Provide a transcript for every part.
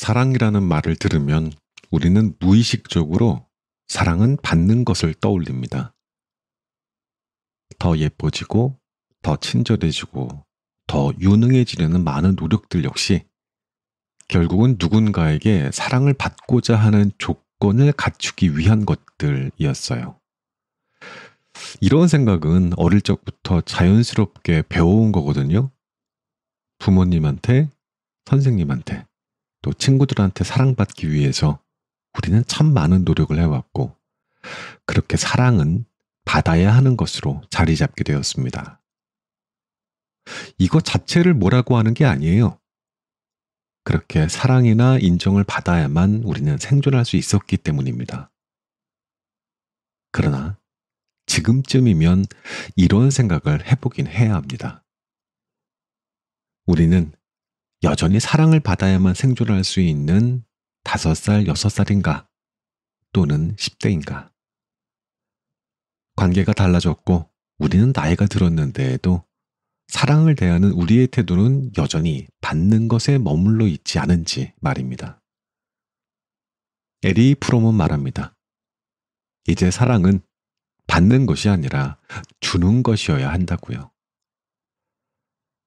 사랑이라는 말을 들으면 우리는 무의식적으로 사랑은 받는 것을 떠올립니다. 더 예뻐지고, 더 친절해지고, 더 유능해지려는 많은 노력들 역시 결국은 누군가에게 사랑을 받고자 하는 조건을 갖추기 위한 것들이었어요. 이런 생각은 어릴 적부터 자연스럽게 배워온 거거든요. 부모님한테, 선생님한테, 또 친구들한테 사랑받기 위해서 우리는 참 많은 노력을 해왔고, 그렇게 사랑은 받아야 하는 것으로 자리 잡게 되었습니다. 이것 자체를 뭐라고 하는 게 아니에요. 그렇게 사랑이나 인정을 받아야만 우리는 생존할 수 있었기 때문입니다. 그러나 지금쯤이면 이런 생각을 해보긴 해야 합니다. 우리는 여전히 사랑을 받아야만 생존할 수 있는 5살, 6살인가 또는 10대인가. 관계가 달라졌고 우리는 나이가 들었는데도 사랑을 대하는 우리의 태도는 여전히 받는 것에 머물러 있지 않은지 말입니다. 에리 프롬은 말합니다. 이제 사랑은 받는 것이 아니라 주는 것이어야 한다고요.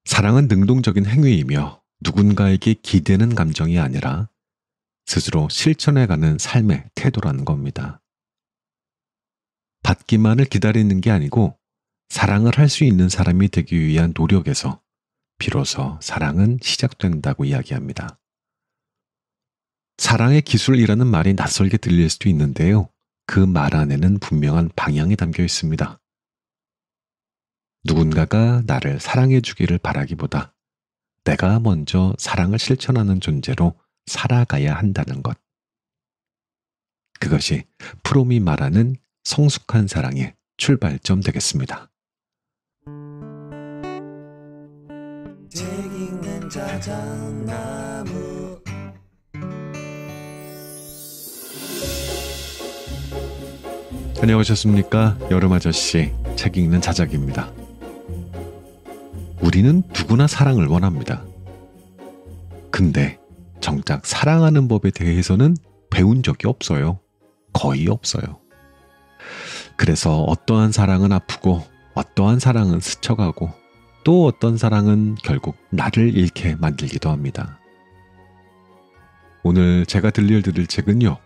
사랑은 능동적인 행위이며 누군가에게 기대는 감정이 아니라 스스로 실천해가는 삶의 태도라는 겁니다. 받기만을 기다리는 게 아니고 사랑을 할 수 있는 사람이 되기 위한 노력에서 비로소 사랑은 시작된다고 이야기합니다. 사랑의 기술이라는 말이 낯설게 들릴 수도 있는데요. 그 말 안에는 분명한 방향이 담겨 있습니다. 누군가가 나를 사랑해 주기를 바라기보다 내가 먼저 사랑을 실천하는 존재로 살아가야 한다는 것. 그것이 프롬이 말하는 성숙한 사랑의 출발점 되겠습니다. 책 읽는 자작나무. 안녕하셨습니까? 여름아저씨 책 읽는 자작입니다. 우리는 누구나 사랑을 원합니다. 근데 정작 사랑하는 법에 대해서는 배운 적이 없어요. 거의 없어요. 그래서 어떠한 사랑은 아프고 어떠한 사랑은 스쳐가고 또 어떤 사랑은 결국 나를 잃게 만들기도 합니다. 오늘 제가 들려드릴 책은요.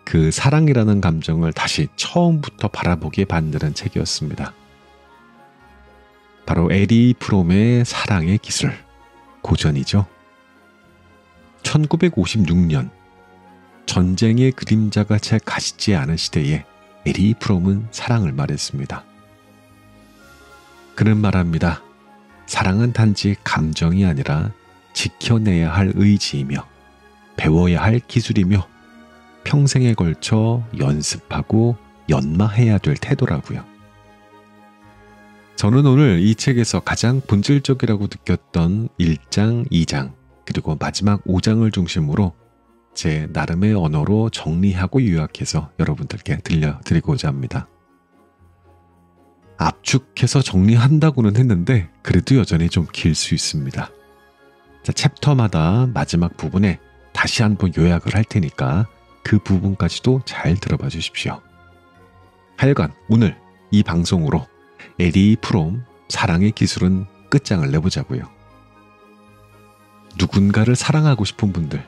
그 사랑이라는 감정을 다시 처음부터 바라보게 만드는 책이었습니다. 바로 에리 프롬의 사랑의 기술, 고전이죠. 1956년 전쟁의 그림자가 채 가시지 않은 시대에 에리 프롬은 사랑을 말했습니다. 그는 말합니다. 사랑은 단지 감정이 아니라 지켜내야 할 의지이며 배워야 할 기술이며 평생에 걸쳐 연습하고 연마해야 될 태도라고요. 저는 오늘 이 책에서 가장 본질적이라고 느꼈던 1장, 2장, 그리고 마지막 5장을 중심으로 제 나름의 언어로 정리하고 요약해서 여러분들께 들려드리고자 합니다. 압축해서 정리한다고는 했는데 그래도 여전히 좀 길 수 있습니다. 자, 챕터마다 마지막 부분에 다시 한번 요약을 할 테니까 그 부분까지도 잘 들어봐 주십시오. 하여간 오늘 이 방송으로 에리 프롬 사랑의 기술은 끝장을 내보자고요. 누군가를 사랑하고 싶은 분들,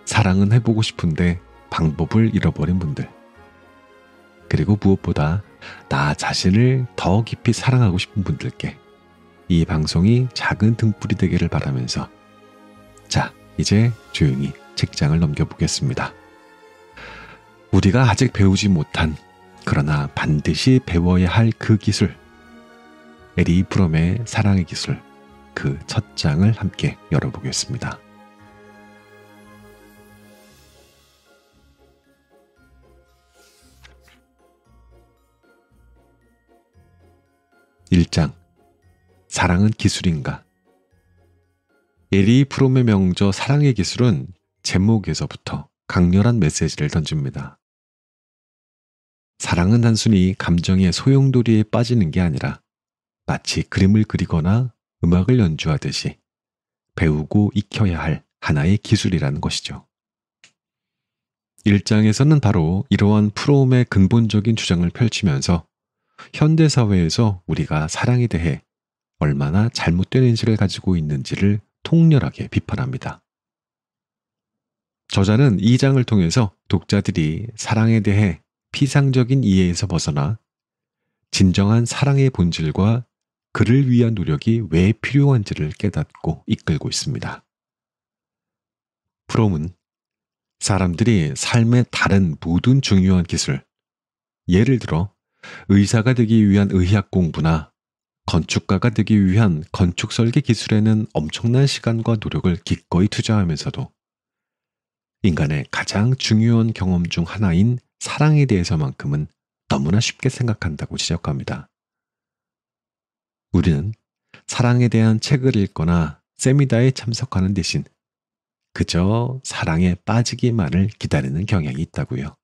사랑은 해보고 싶은데 방법을 잃어버린 분들, 그리고 무엇보다 나 자신을 더 깊이 사랑하고 싶은 분들께 이 방송이 작은 등불이 되기를 바라면서 자, 이제 조용히 책장을 넘겨보겠습니다. 우리가 아직 배우지 못한 그러나 반드시 배워야 할 그 기술, 에리 프롬의 사랑의 기술, 그 첫 장을 함께 열어보겠습니다. (1장) 사랑은 기술인가? 에리 프롬의 명저 사랑의 기술은 제목에서부터 강렬한 메시지를 던집니다. 사랑은 단순히 감정의 소용돌이에 빠지는 게 아니라 마치 그림을 그리거나 음악을 연주하듯이 배우고 익혀야 할 하나의 기술이라는 것이죠. 1장에서는 바로 이러한 프롬의 근본적인 주장을 펼치면서 현대사회에서 우리가 사랑에 대해 얼마나 잘못된 인식을 가지고 있는지를 통렬하게 비판합니다. 저자는 이 장을 통해서 독자들이 사랑에 대해 피상적인 이해에서 벗어나 진정한 사랑의 본질과 그를 위한 노력이 왜 필요한지를 깨닫고 이끌고 있습니다. 프롬은 사람들이 삶의 다른 모든 중요한 기술, 예를 들어 의사가 되기 위한 의학 공부나 건축가가 되기 위한 건축 설계 기술에는 엄청난 시간과 노력을 기꺼이 투자하면서도 인간의 가장 중요한 경험 중 하나인 사랑에 대해서만큼은 너무나 쉽게 생각한다고 지적합니다. 우리는 사랑에 대한 책을 읽거나 세미나에 참석하는 대신 그저 사랑에 빠지기만을 기다리는 경향이 있다고요.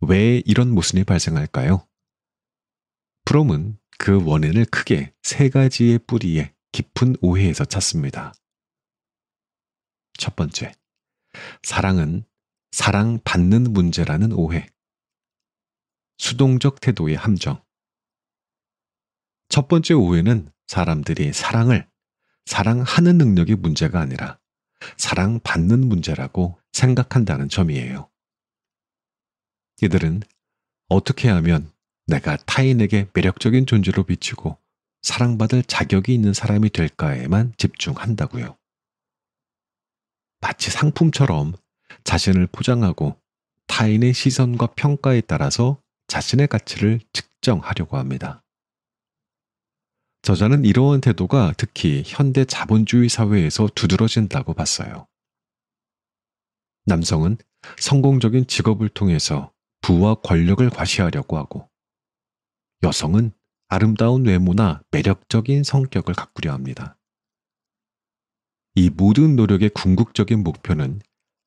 왜 이런 모순이 발생할까요? 프롬은 그 원인을 크게 세 가지의 뿌리에 깊은 오해에서 찾습니다. 첫 번째, 사랑은 사랑받는 문제라는 오해. 수동적 태도의 함정. 첫 번째 오해는 사람들이 사랑을 사랑하는 능력이 문제가 아니라 사랑받는 문제라고 생각한다는 점이에요. 이들은 어떻게 하면 내가 타인에게 매력적인 존재로 비치고 사랑받을 자격이 있는 사람이 될까에만 집중한다고요. 마치 상품처럼 자신을 포장하고 타인의 시선과 평가에 따라서 자신의 가치를 측정하려고 합니다. 저자는 이러한 태도가 특히 현대 자본주의 사회에서 두드러진다고 봤어요. 남성은 성공적인 직업을 통해서 부와 권력을 과시하려고 하고, 여성은 아름다운 외모나 매력적인 성격을 가꾸려 합니다. 이 모든 노력의 궁극적인 목표는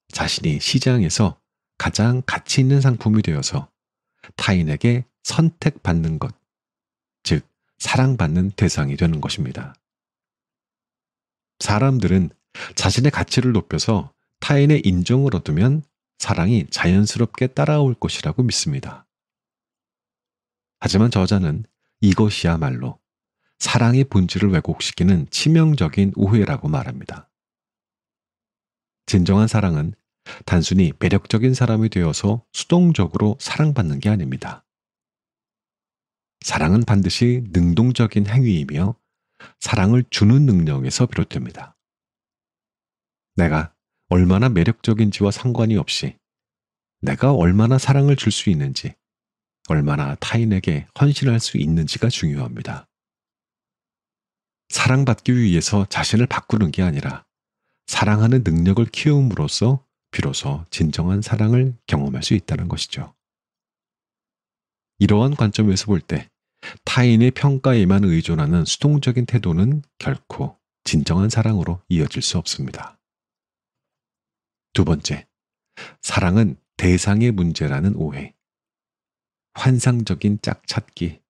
자신이 시장에서 가장 가치 있는 상품이 되어서 타인에게 선택받는 것, 즉 사랑받는 대상이 되는 것입니다. 사람들은 자신의 가치를 높여서 타인의 인정을 얻으면 사랑이 자연스럽게 따라올 것이라고 믿습니다. 하지만 저자는 이것이야말로 사랑의 본질을 왜곡시키는 치명적인 오해라고 말합니다. 진정한 사랑은 단순히 매력적인 사람이 되어서 수동적으로 사랑받는 게 아닙니다. 사랑은 반드시 능동적인 행위이며 사랑을 주는 능력에서 비롯됩니다. 내가 얼마나 매력적인지와 상관이 없이 내가 얼마나 사랑을 줄 수 있는지, 얼마나 타인에게 헌신할 수 있는지가 중요합니다. 사랑받기 위해서 자신을 바꾸는 게 아니라 사랑하는 능력을 키움으로써 비로소 진정한 사랑을 경험할 수 있다는 것이죠. 이러한 관점에서 볼 때 타인의 평가에만 의존하는 수동적인 태도는 결코 진정한 사랑으로 이어질 수 없습니다. 두 번째, 사랑은 대상의 문제라는 오해. 환상적인 짝찾기.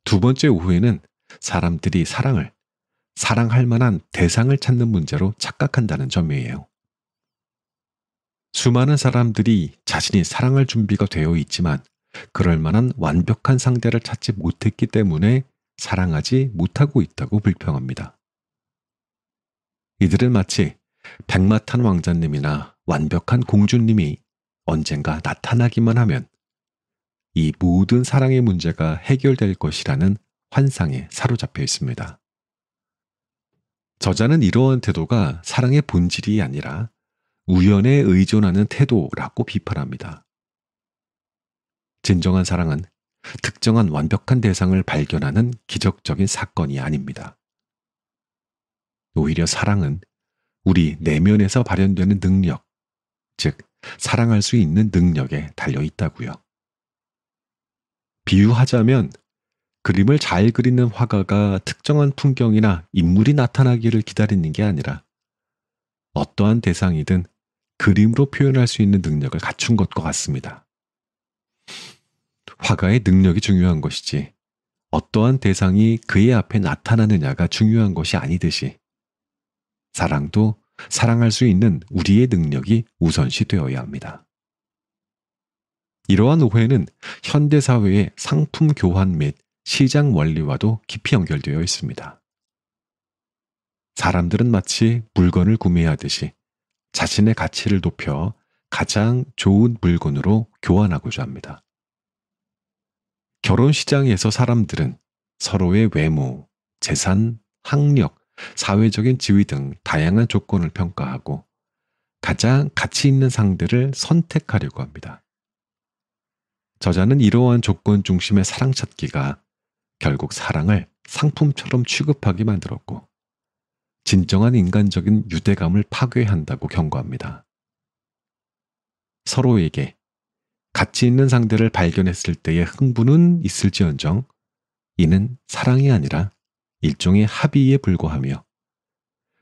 두 번째 오해는 사람들이 사랑을 사랑할 만한 대상을 찾는 문제로 착각한다는 점이에요. 수많은 사람들이 자신이 사랑할 준비가 되어 있지만 그럴 만한 완벽한 상대를 찾지 못했기 때문에 사랑하지 못하고 있다고 불평합니다. 이들은 마치 백마탄 왕자님이나 완벽한 공주님이 언젠가 나타나기만 하면 이 모든 사랑의 문제가 해결될 것이라는 환상에 사로잡혀 있습니다. 저자는 이러한 태도가 사랑의 본질이 아니라 우연에 의존하는 태도라고 비판합니다. 진정한 사랑은 특정한 완벽한 대상을 발견하는 기적적인 사건이 아닙니다. 오히려 사랑은 우리 내면에서 발현되는 능력, 즉 사랑할 수 있는 능력에 달려 있다고요. 비유하자면 그림을 잘 그리는 화가가 특정한 풍경이나 인물이 나타나기를 기다리는 게 아니라 어떠한 대상이든 그림으로 표현할 수 있는 능력을 갖춘 것과 같습니다. 화가의 능력이 중요한 것이지 어떠한 대상이 그의 앞에 나타나느냐가 중요한 것이 아니듯이 사랑도 사랑할 수 있는 우리의 능력이 우선시 되어야 합니다. 이러한 오해는 현대사회의 상품 교환 및 시장 원리와도 깊이 연결되어 있습니다. 사람들은 마치 물건을 구매하듯이 자신의 가치를 높여 가장 좋은 물건으로 교환하고자 합니다. 결혼 시장에서 사람들은 서로의 외모, 재산, 학력, 사회적인 지위 등 다양한 조건을 평가하고 가장 가치 있는 상대를 선택하려고 합니다. 저자는 이러한 조건 중심의 사랑 찾기가 결국 사랑을 상품처럼 취급하게 만들었고 진정한 인간적인 유대감을 파괴한다고 경고합니다. 서로에게 가치 있는 상대를 발견했을 때의 흥분은 있을지언정 이는 사랑이 아니라 일종의 합의에 불과하며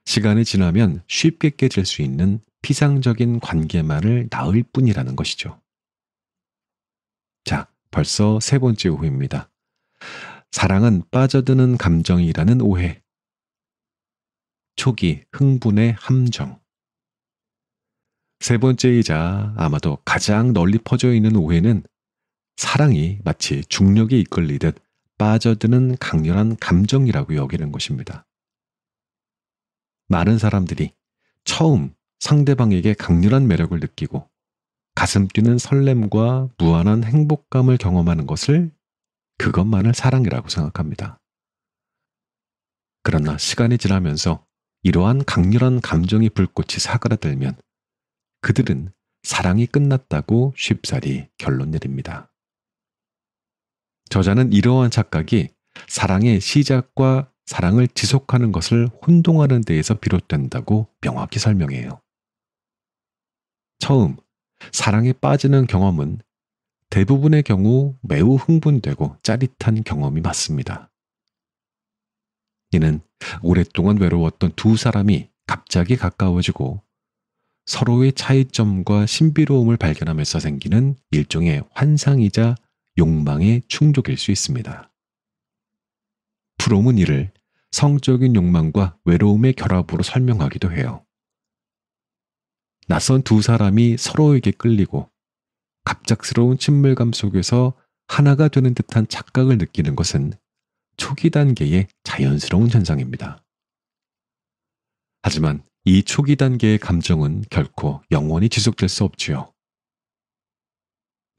시간이 지나면 쉽게 깨질 수 있는 피상적인 관계만을 낳을 뿐이라는 것이죠. 자, 벌써 세 번째 오해입니다. 사랑은 빠져드는 감정이라는 오해. 초기 흥분의 함정. 세 번째이자 아마도 가장 널리 퍼져 있는 오해는 사랑이 마치 중력에 이끌리듯 빠져드는 강렬한 감정이라고 여기는 것입니다. 많은 사람들이 처음 상대방에게 강렬한 매력을 느끼고 가슴 뛰는 설렘과 무한한 행복감을 경험하는 것을 그것만을 사랑이라고 생각합니다. 그러나 시간이 지나면서 이러한 강렬한 감정의 불꽃이 사그라들면 그들은 사랑이 끝났다고 쉽사리 결론 내립니다. 저자는 이러한 착각이 사랑의 시작과 사랑을 지속하는 것을 혼동하는 데에서 비롯된다고 명확히 설명해요. 처음 사랑에 빠지는 경험은 대부분의 경우 매우 흥분되고 짜릿한 경험이 맞습니다. 이는 오랫동안 외로웠던 두 사람이 갑자기 가까워지고 서로의 차이점과 신비로움을 발견하면서 생기는 일종의 환상이자 욕망의 충족일 수 있습니다. 프롬은 이를 성적인 욕망과 외로움의 결합으로 설명하기도 해요. 낯선 두 사람이 서로에게 끌리고 갑작스러운 친밀감 속에서 하나가 되는 듯한 착각을 느끼는 것은 초기 단계의 자연스러운 현상입니다. 하지만 이 초기 단계의 감정은 결코 영원히 지속될 수 없지요.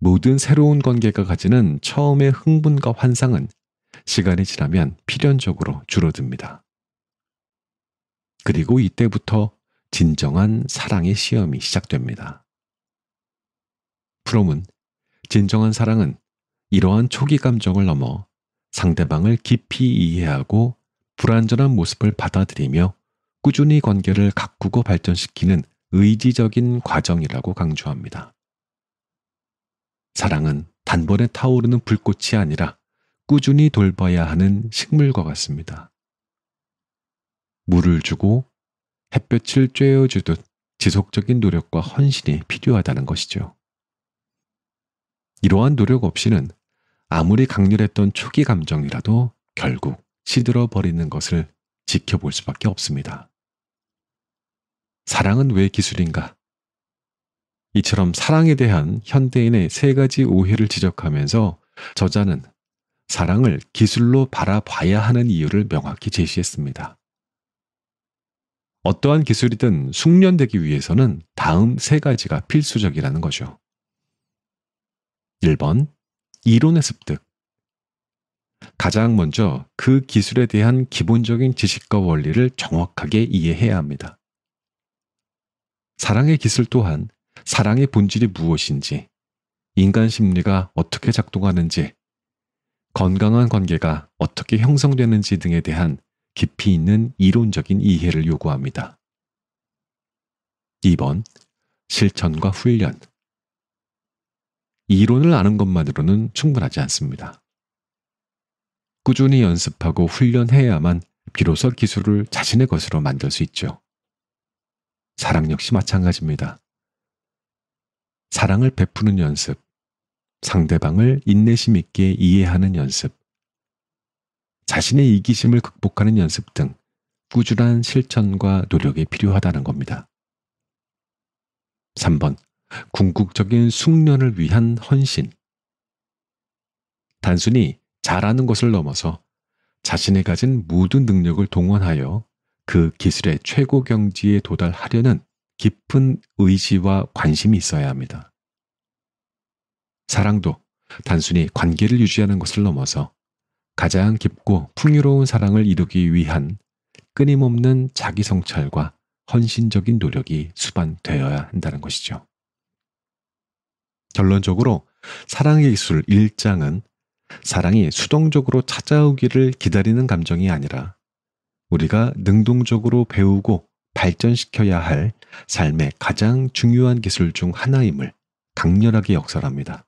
모든 새로운 관계가 가지는 처음의 흥분과 환상은 시간이 지나면 필연적으로 줄어듭니다. 그리고 이때부터 진정한 사랑의 시험이 시작됩니다. 프롬은 진정한 사랑은 이러한 초기 감정을 넘어 상대방을 깊이 이해하고 불완전한 모습을 받아들이며 꾸준히 관계를 가꾸고 발전시키는 의지적인 과정이라고 강조합니다. 사랑은 단번에 타오르는 불꽃이 아니라 꾸준히 돌봐야 하는 식물과 같습니다. 물을 주고 햇볕을 쬐어주듯 지속적인 노력과 헌신이 필요하다는 것이죠. 이러한 노력 없이는 아무리 강렬했던 초기 감정이라도 결국 시들어버리는 것을 지켜볼 수밖에 없습니다. 사랑은 왜 기술인가? 이처럼 사랑에 대한 현대인의 세 가지 오해를 지적하면서 저자는 사랑을 기술로 바라봐야 하는 이유를 명확히 제시했습니다. 어떠한 기술이든 숙련되기 위해서는 다음 세 가지가 필수적이라는 거죠. 1번, 이론의 습득. 가장 먼저 그 기술에 대한 기본적인 지식과 원리를 정확하게 이해해야 합니다. 사랑의 기술 또한 사랑의 본질이 무엇인지, 인간 심리가 어떻게 작동하는지, 건강한 관계가 어떻게 형성되는지 등에 대한 깊이 있는 이론적인 이해를 요구합니다. 2번, 실천과 훈련. 이론을 아는 것만으로는 충분하지 않습니다. 꾸준히 연습하고 훈련해야만 비로소 기술을 자신의 것으로 만들 수 있죠. 사랑 역시 마찬가지입니다. 사랑을 베푸는 연습, 상대방을 인내심 있게 이해하는 연습, 자신의 이기심을 극복하는 연습 등 꾸준한 실천과 노력이 필요하다는 겁니다. 3번. 궁극적인 숙련을 위한 헌신. 단순히 잘하는 것을 넘어서 자신이 가진 모든 능력을 동원하여 그 기술의 최고 경지에 도달하려는 깊은 의지와 관심이 있어야 합니다. 사랑도 단순히 관계를 유지하는 것을 넘어서 가장 깊고 풍요로운 사랑을 이루기 위한 끊임없는 자기 성찰과 헌신적인 노력이 수반되어야 한다는 것이죠. 결론적으로 사랑의 기술 1장은 사랑이 수동적으로 찾아오기를 기다리는 감정이 아니라 우리가 능동적으로 배우고 발전시켜야 할 삶의 가장 중요한 기술 중 하나임을 강렬하게 역설합니다.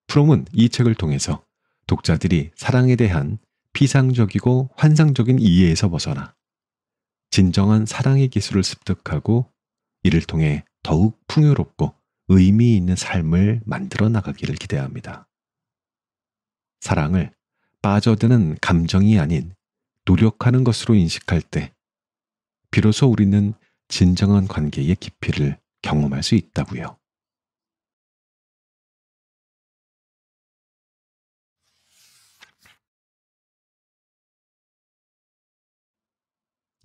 프롬은 이 책을 통해서 독자들이 사랑에 대한 피상적이고 환상적인 이해에서 벗어나 진정한 사랑의 기술을 습득하고 이를 통해 더욱 풍요롭고 의미 있는 삶을 만들어 나가기를 기대합니다. 사랑을 빠져드는 감정이 아닌 노력하는 것으로 인식할 때 비로소 우리는 진정한 관계의 깊이를 경험할 수 있다고요.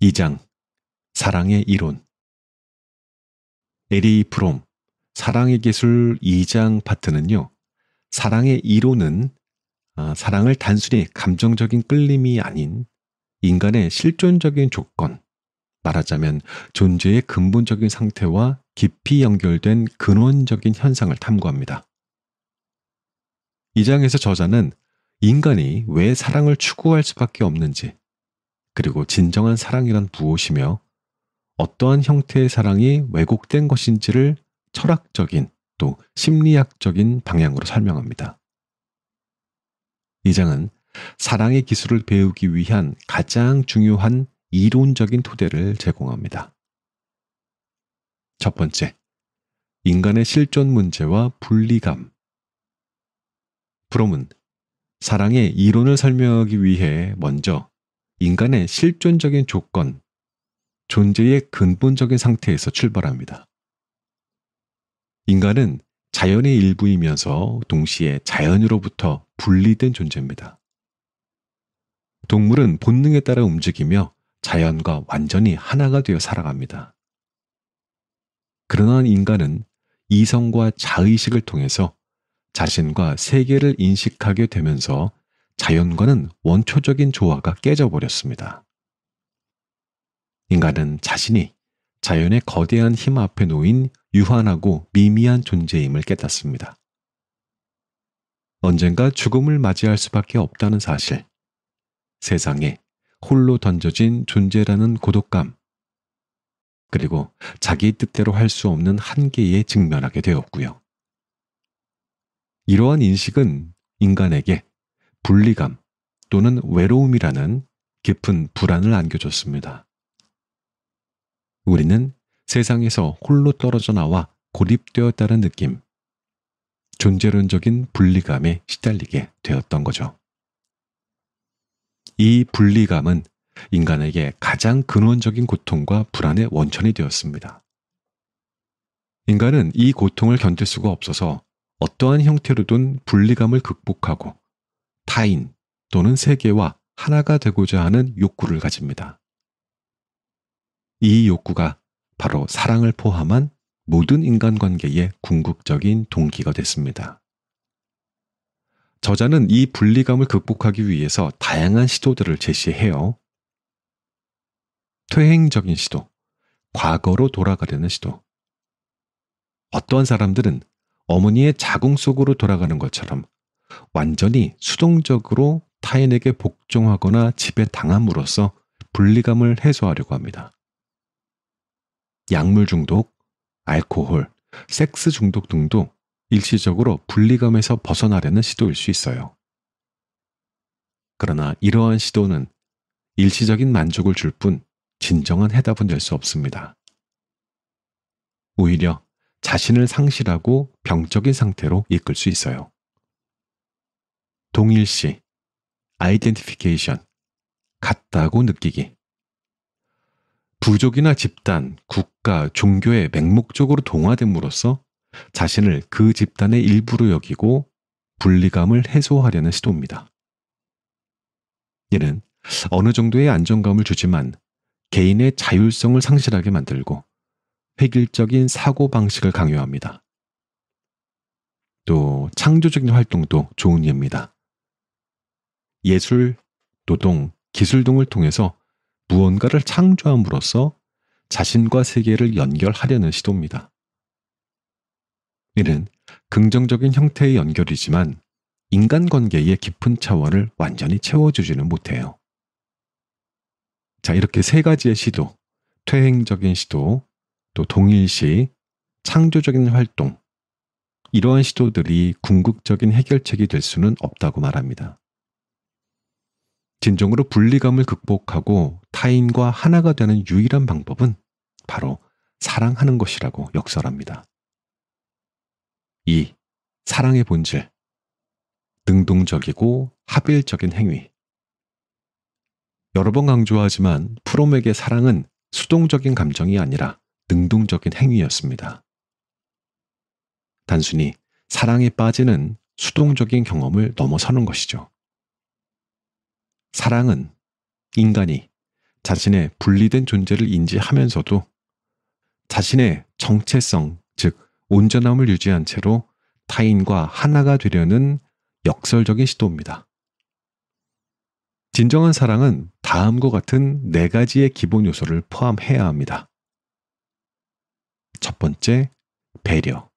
2장 사랑의 이론. 에리 프롬 사랑의 기술 2장 파트는요. 사랑의 이론은 사랑을 단순히 감정적인 끌림이 아닌 인간의 실존적인 조건, 말하자면 존재의 근본적인 상태와 깊이 연결된 근원적인 현상을 탐구합니다. 이 장에서 저자는 인간이 왜 사랑을 추구할 수밖에 없는지, 그리고 진정한 사랑이란 무엇이며 어떠한 형태의 사랑이 왜곡된 것인지를 철학적인 또 심리학적인 방향으로 설명합니다. 이 장은 사랑의 기술을 배우기 위한 가장 중요한 이론적인 토대를 제공합니다. 첫 번째, 인간의 실존 문제와 분리감. 프롬은 사랑의 이론을 설명하기 위해 먼저 인간의 실존적인 조건, 존재의 근본적인 상태에서 출발합니다. 인간은 자연의 일부이면서 동시에 자연으로부터 분리된 존재입니다. 동물은 본능에 따라 움직이며 자연과 완전히 하나가 되어 살아갑니다. 그러나 인간은 이성과 자의식을 통해서 자신과 세계를 인식하게 되면서 자연과는 원초적인 조화가 깨져버렸습니다. 인간은 자신이 자연의 거대한 힘 앞에 놓인 유한하고 미미한 존재임을 깨닫습니다. 언젠가 죽음을 맞이할 수밖에 없다는 사실, 세상에 홀로 던져진 존재라는 고독감, 그리고 자기 뜻대로 할 수 없는 한계에 직면하게 되었고요. 이러한 인식은 인간에게 분리감 또는 외로움이라는 깊은 불안을 안겨줬습니다. 우리는 세상에서 홀로 떨어져 나와 고립되었다는 느낌, 존재론적인 분리감에 시달리게 되었던 거죠. 이 분리감은 인간에게 가장 근원적인 고통과 불안의 원천이 되었습니다. 인간은 이 고통을 견딜 수가 없어서 어떠한 형태로든 분리감을 극복하고 타인 또는 세계와 하나가 되고자 하는 욕구를 가집니다. 이 욕구가 바로 사랑을 포함한 모든 인간관계의 궁극적인 동기가 됐습니다. 저자는 이 분리감을 극복하기 위해서 다양한 시도들을 제시해요. 퇴행적인 시도, 과거로 돌아가려는 시도. 어떠한 사람들은 어머니의 자궁 속으로 돌아가는 것처럼 완전히 수동적으로 타인에게 복종하거나 지배당함으로써 분리감을 해소하려고 합니다. 약물 중독, 알코올, 섹스 중독 등도 일시적으로 분리감에서 벗어나려는 시도일 수 있어요. 그러나 이러한 시도는 일시적인 만족을 줄 뿐 진정한 해답은 될 수 없습니다. 오히려 자신을 상실하고 병적인 상태로 이끌 수 있어요. 동일시, 아이덴티피케이션, 같다고 느끼기. 부족이나 집단, 국가, 종교에 맹목적으로 동화됨으로써 자신을 그 집단의 일부로 여기고 분리감을 해소하려는 시도입니다. 이는 어느 정도의 안정감을 주지만 개인의 자율성을 상실하게 만들고 획일적인 사고방식을 강요합니다. 또 창조적인 활동도 좋은 예입니다. 예술, 노동, 기술 등을 통해서 무언가를 창조함으로써 자신과 세계를 연결하려는 시도입니다. 이는 긍정적인 형태의 연결이지만 인간관계의 깊은 차원을 완전히 채워주지는 못해요. 자, 이렇게 세 가지의 시도, 퇴행적인 시도, 또 동일시, 창조적인 활동, 이러한 시도들이 궁극적인 해결책이 될 수는 없다고 말합니다. 진정으로 분리감을 극복하고 타인과 하나가 되는 유일한 방법은 바로 사랑하는 것이라고 역설합니다. 2. 사랑의 본질. 능동적이고 합일적인 행위. 여러 번 강조하지만 프롬에게 사랑은 수동적인 감정이 아니라 능동적인 행위였습니다. 단순히 사랑에 빠지는 수동적인 경험을 넘어서는 것이죠. 사랑은 인간이 자신의 분리된 존재를 인지하면서도 자신의 정체성, 즉 온전함을 유지한 채로 타인과 하나가 되려는 역설적인 시도입니다. 진정한 사랑은 다음과 같은 4가지의 기본 요소를 포함해야 합니다. 첫 번째, 배려.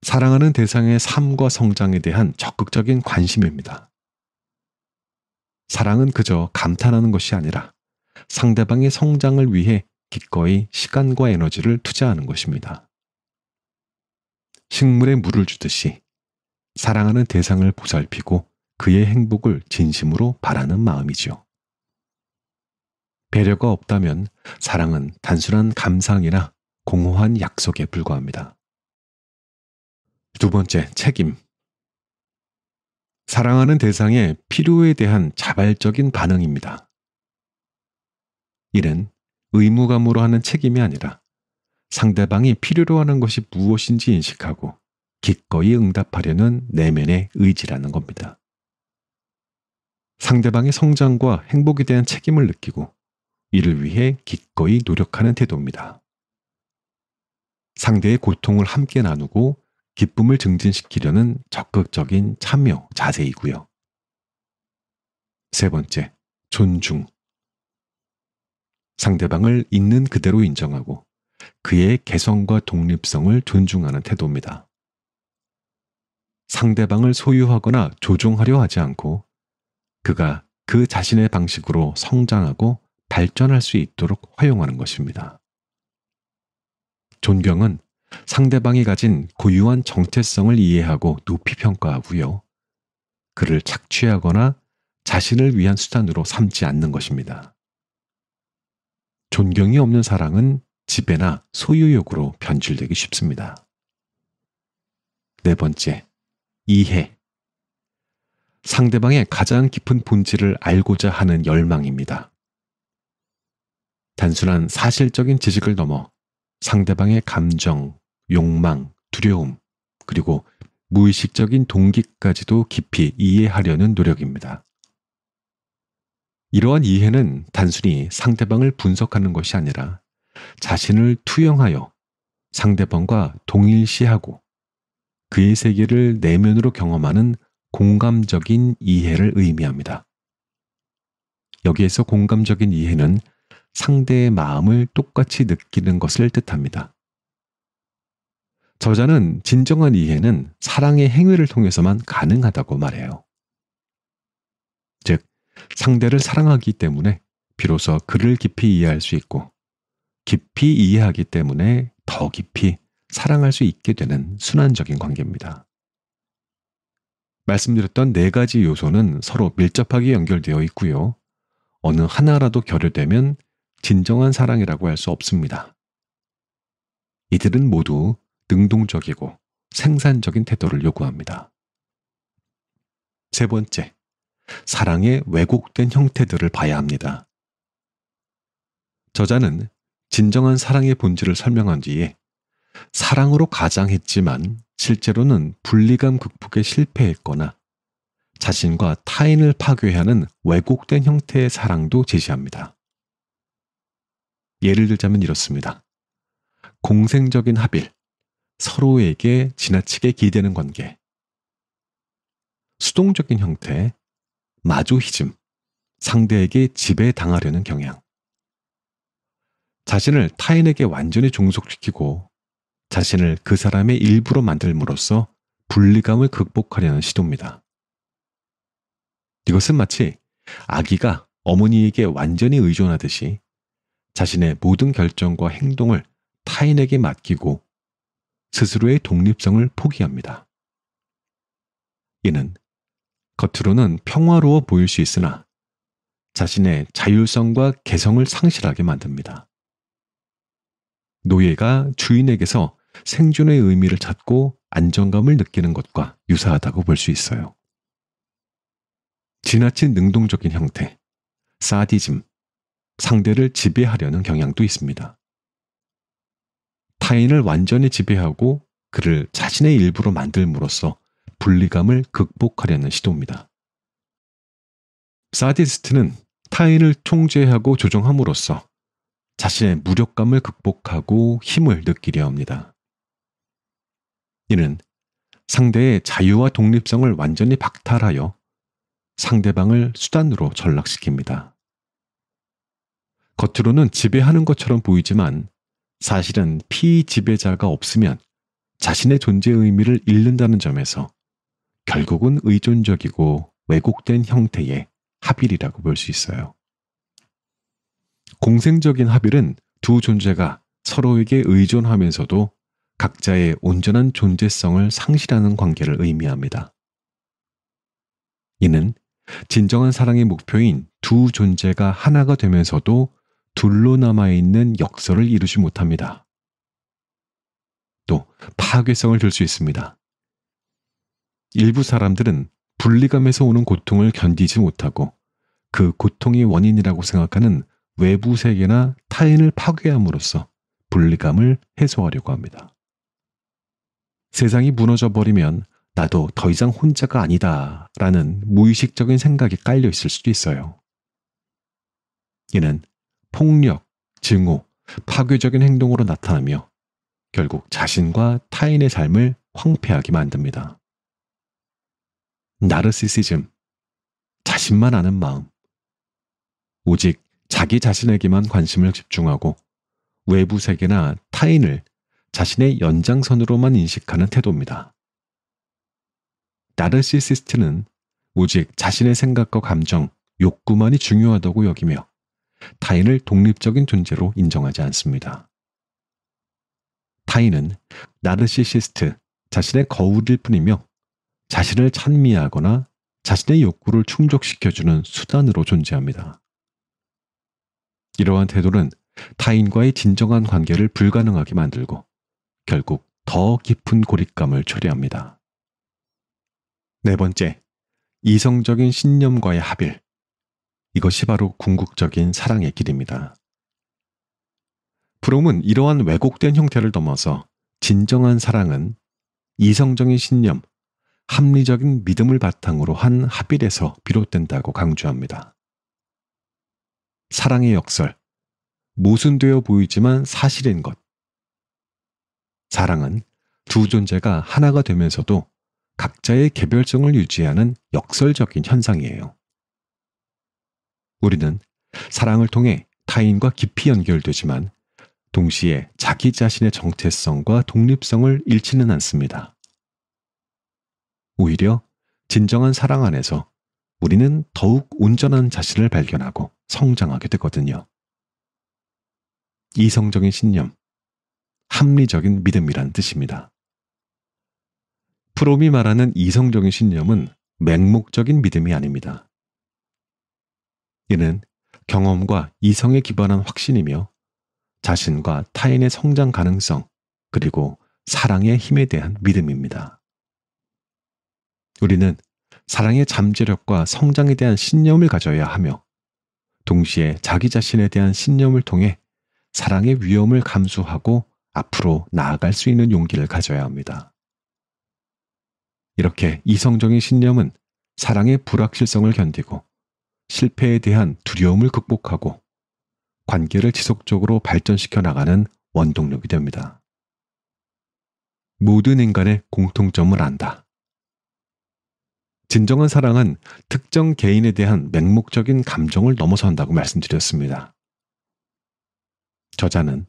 사랑하는 대상의 삶과 성장에 대한 적극적인 관심입니다. 사랑은 그저 감탄하는 것이 아니라 상대방의 성장을 위해 기꺼이 시간과 에너지를 투자하는 것입니다. 식물에 물을 주듯이 사랑하는 대상을 보살피고 그의 행복을 진심으로 바라는 마음이지요. 배려가 없다면 사랑은 단순한 감상이나 공허한 약속에 불과합니다. 두 번째, 책임. 사랑하는 대상의 필요에 대한 자발적인 반응입니다. 이는 의무감으로 하는 책임이 아니라 상대방이 필요로 하는 것이 무엇인지 인식하고 기꺼이 응답하려는 내면의 의지라는 겁니다. 상대방의 성장과 행복에 대한 책임을 느끼고 이를 위해 기꺼이 노력하는 태도입니다. 상대의 고통을 함께 나누고 기쁨을 증진시키려는 적극적인 참여 자세이고요. 세 번째, 존중. 상대방을 있는 그대로 인정하고 그의 개성과 독립성을 존중하는 태도입니다. 상대방을 소유하거나 조종하려 하지 않고 그가 그 자신의 방식으로 성장하고 발전할 수 있도록 허용하는 것입니다. 존경은 상대방이 가진 고유한 정체성을 이해하고 높이 평가하고요. 그를 착취하거나 자신을 위한 수단으로 삼지 않는 것입니다. 존경이 없는 사랑은 지배나 소유욕으로 변질되기 쉽습니다. 네 번째, 이해. 상대방의 가장 깊은 본질을 알고자 하는 열망입니다. 단순한 사실적인 지식을 넘어 상대방의 감정, 욕망, 두려움, 그리고 무의식적인 동기까지도 깊이 이해하려는 노력입니다. 이러한 이해는 단순히 상대방을 분석하는 것이 아니라 자신을 투영하여 상대방과 동일시하고 그의 세계를 내면으로 경험하는 공감적인 이해를 의미합니다. 여기에서 공감적인 이해는 상대의 마음을 똑같이 느끼는 것을 뜻합니다. 저자는 진정한 이해는 사랑의 행위를 통해서만 가능하다고 말해요. 즉, 상대를 사랑하기 때문에 비로소 그를 깊이 이해할 수 있고 깊이 이해하기 때문에 더 깊이 사랑할 수 있게 되는 순환적인 관계입니다. 말씀드렸던 4가지 요소는 서로 밀접하게 연결되어 있고요. 어느 하나라도 결여되면 진정한 사랑이라고 할 수 없습니다. 이들은 모두 능동적이고 생산적인 태도를 요구합니다. 세 번째, 사랑의 왜곡된 형태들을 봐야 합니다. 저자는 진정한 사랑의 본질을 설명한 뒤에 사랑으로 가장했지만 실제로는 분리감 극복에 실패했거나 자신과 타인을 파괴하는 왜곡된 형태의 사랑도 제시합니다. 예를 들자면 이렇습니다. 공생적인 합일, 서로에게 지나치게 기대는 관계, 수동적인 형태, 마조히즘, 상대에게 지배당하려는 경향, 자신을 타인에게 완전히 종속시키고 자신을 그 사람의 일부로 만들므로써 분리감을 극복하려는 시도입니다. 이것은 마치 아기가 어머니에게 완전히 의존하듯이 자신의 모든 결정과 행동을 타인에게 맡기고 스스로의 독립성을 포기합니다. 이는 겉으로는 평화로워 보일 수 있으나 자신의 자율성과 개성을 상실하게 만듭니다. 노예가 주인에게서 생존의 의미를 찾고 안정감을 느끼는 것과 유사하다고 볼 수 있어요. 지나친 능동적인 형태, 사디즘, 상대를 지배하려는 경향도 있습니다. 타인을 완전히 지배하고 그를 자신의 일부로 만들므로써 분리감을 극복하려는 시도입니다. 사디스트는 타인을 통제하고 조종함으로써 자신의 무력감을 극복하고 힘을 느끼려 합니다. 이는 상대의 자유와 독립성을 완전히 박탈하여 상대방을 수단으로 전락시킵니다. 겉으로는 지배하는 것처럼 보이지만 사실은 피지배자가 없으면 자신의 존재의 의미를 잃는다는 점에서 결국은 의존적이고 왜곡된 형태의 합일이라고 볼 수 있어요. 공생적인 합일은 두 존재가 서로에게 의존하면서도 각자의 온전한 존재성을 상실하는 관계를 의미합니다. 이는 진정한 사랑의 목표인 두 존재가 하나가 되면서도 둘로 남아있는 역설을 이루지 못합니다. 또 파괴성을 들 수 있습니다. 일부 사람들은 분리감에서 오는 고통을 견디지 못하고 그 고통이 원인이라고 생각하는 외부 세계나 타인을 파괴함으로써 분리감을 해소하려고 합니다. 세상이 무너져 버리면 나도 더 이상 혼자가 아니다 라는 무의식적인 생각이 깔려 있을 수도 있어요. 이는 폭력, 증오, 파괴적인 행동으로 나타나며 결국 자신과 타인의 삶을 황폐하게 만듭니다. 나르시시즘, 자신만 아는 마음, 오직 자기 자신에게만 관심을 집중하고 외부 세계나 타인을 자신의 연장선으로만 인식하는 태도입니다. 나르시시스트는 오직 자신의 생각과 감정, 욕구만이 중요하다고 여기며 타인을 독립적인 존재로 인정하지 않습니다. 타인은 나르시시스트 자신의 거울일 뿐이며 자신을 찬미하거나 자신의 욕구를 충족시켜주는 수단으로 존재합니다. 이러한 태도는 타인과의 진정한 관계를 불가능하게 만들고 결국 더 깊은 고립감을 초래합니다. 네 번째, 이성적인 신념과의 합일. 이것이 바로 궁극적인 사랑의 길입니다. 프롬은 이러한 왜곡된 형태를 넘어서 진정한 사랑은 이성적인 신념, 합리적인 믿음을 바탕으로 한 합일에서 비롯된다고 강조합니다. 사랑의 역설, 모순되어 보이지만 사실인 것. 사랑은 두 존재가 하나가 되면서도 각자의 개별성을 유지하는 역설적인 현상이에요. 우리는 사랑을 통해 타인과 깊이 연결되지만 동시에 자기 자신의 정체성과 독립성을 잃지는 않습니다. 오히려 진정한 사랑 안에서 우리는 더욱 온전한 자신을 발견하고 성장하게 되거든요. 이성적인 신념, 합리적인 믿음이란 뜻입니다. 프롬이 말하는 이성적인 신념은 맹목적인 믿음이 아닙니다. 이는 경험과 이성에 기반한 확신이며 자신과 타인의 성장 가능성 그리고 사랑의 힘에 대한 믿음입니다. 우리는 사랑의 잠재력과 성장에 대한 신념을 가져야 하며 동시에 자기 자신에 대한 신념을 통해 사랑의 위험을 감수하고 앞으로 나아갈 수 있는 용기를 가져야 합니다. 이렇게 이성적인 신념은 사랑의 불확실성을 견디고 실패에 대한 두려움을 극복하고 관계를 지속적으로 발전시켜 나가는 원동력이 됩니다. 모든 인간의 공통점을 안다. 진정한 사랑은 특정 개인에 대한 맹목적인 감정을 넘어선다고 말씀드렸습니다. 저자는